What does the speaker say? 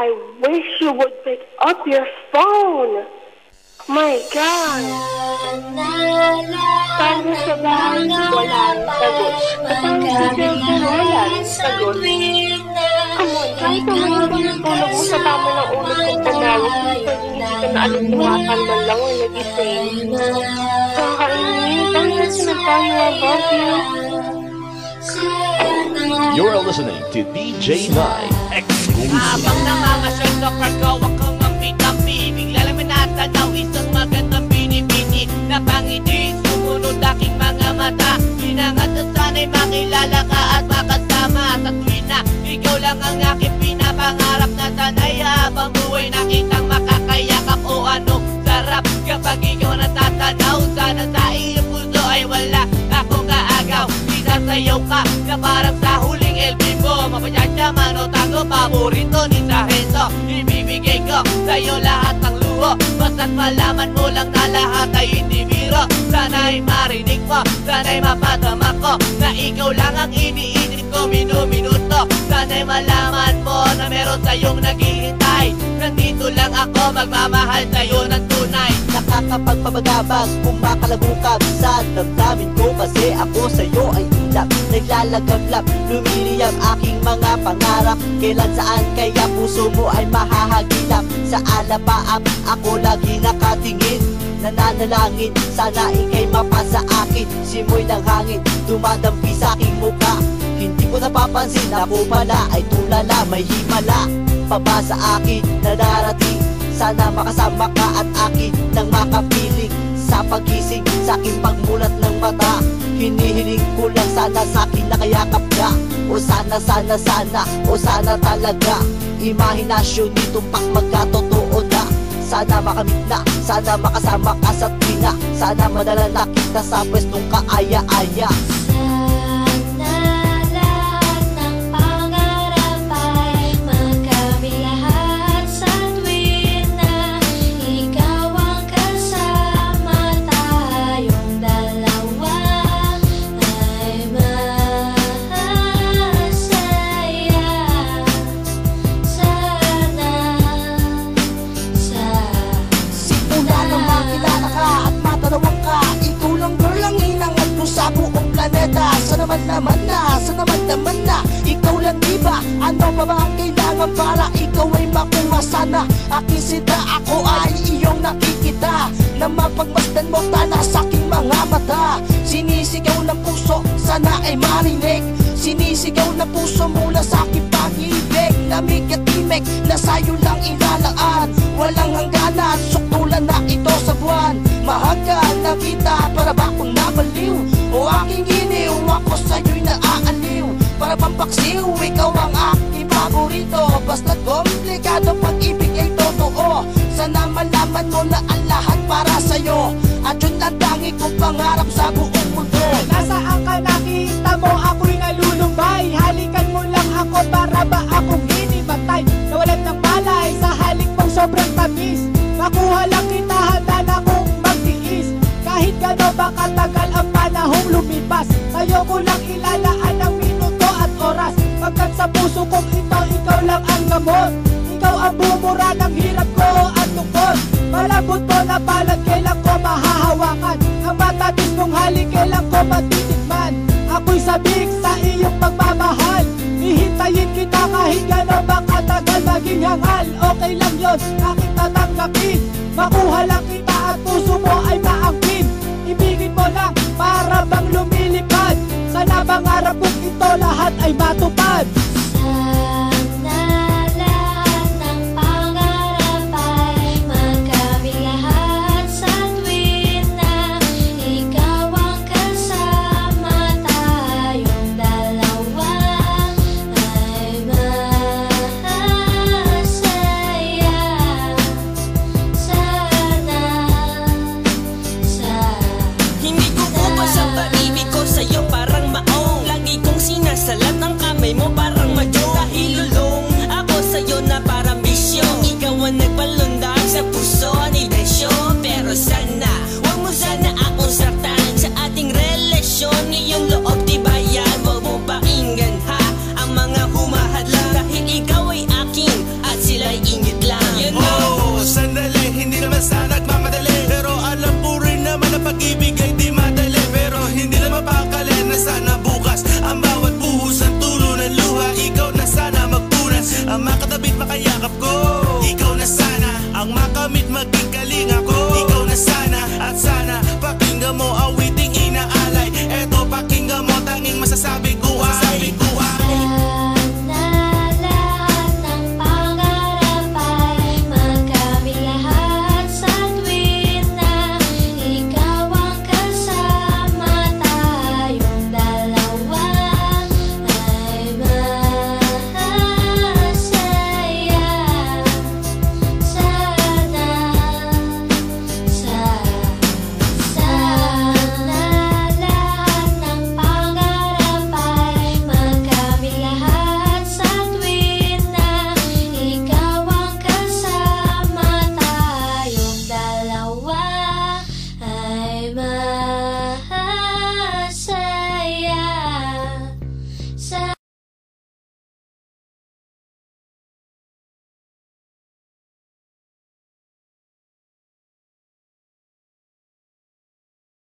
I wish you would pick up your phone. My God. Paano sa bahay wala rin sagot? Paano sa cellphone wala rin sagot? Come on, kahit naman yung tulog mo sa tama ng ulit kong panawag, pero hindi ka naalituwasan man lang o nag-ising. Kakainin, bakit sinasabi about you? You're listening to DJ Nye Exclusive. Habang nangangasyal sa kargawa kang ang pitampi, bigla lang may natanaw isang magandang bini-bini na pangiti, sumunod aking mga mata. Hinangat na sana'y makilala ka at makasama sa tuwin na ikaw lang ang aking pinapangarap na sana'y habang buhay nakitang makakayakap o anong sarap kapag ikaw natatanaw. Sana sa iyong puso ay wala akong kaagaw. Sasayaw ka na parang sa huling LB mo, mapachachyaman o tango, paborito ni Sargento. Ibibigay ko sa'yo lahat ng luho, basta't malaman mo lang na lahat ay hindi biro. Sana'y marinig mo, sana'y mapadama ko na ikaw lang ang iniisip ko minuminuto. Sana'y malaman mo na meron sa'yong naghihintay. Nandito lang ako magmamahal sa'yo ng tunay. Nakakapagpabagabag, kumakalabukab sa damdamin ko, kasi ako sa'yo ay ulap. Naglalagablap, lumiliyang aking mga pangarap. Kailan saan kaya puso mo ay mahahagilap? Sa alapaap ako lagi nakatingin, nananalangin sana ika'y mapasa akin. Simoy ng hangin, dumadampi sa aking mukha. Hindi ko napapansin, ako pala ay tulala, may himala pa ba sa akin na darating? Sana makasama ka at akin nang makapiling sa pagising, sa aking pagmulat ng mata. Hinihiling ko lang sana sa akin nakayakap ka. O sana, o sana talaga. Imahinasyon nitong magkatotoo na. Sana makamit na, sana makasama ka sa tuwina. Sana madala na kita sa pwestong kaaya-aya. Sana naman ikaw lang diba? Ano pa ba ang kailangan para ikaw ay makuha? Sana aking sinta, ako ay iyong nakikita, na mapagmasdan mo tala sa aking mga mata. Sinisigaw ng puso, sana ay marinig. Sinisigaw ng puso mula sa aking pag-ibig. Lamig at timig na sa'yo lang ilalaan. Walang hangganan, suktulan na ito sa buwan. Mahagkan na kita, para ba akong nabaliw? O aking giniw, ako sa'yo'y naaaliw. Para pampaksiw, ikaw ang aking paborito. Basta't komplikado, pag-ibig ay totoo. Sana malaman mo na ang lahat para sa'yo, at yun ang tangi kong pangarap sa buong mundo. Nasaan ka, nakita mo ako'y nalulumbay? Halikan mo lang ako, para ba akong hinimatay? Nawalan ng malay sa halik mong sobrang tamis. Makuha lang kita, handa na kong magtiis. Kahit gano'n ba katagal ang panahong lumipas, sa'yo ko lang ilalaan ang minuto at oras. Pagkat sa puso kong ito, ikaw lang ang gamot. Ikaw ang bumura ng hirap ko at tungkol. Malabot ko na palad, kailan ko mahahawakan? Ang matatis kong halik, kailan ko matitikman? Ako'y sabik sa iyong pagmamahal. Hihintayin kita kahit gano'n ba katagal, maging hangal. Okay lang yun, aking tatanggapin. Makuha lang kita at puso mo ay maangkin. Ibigin mo lang para bang lumilipad. Sana pangarap kong ito lahat ay matupad.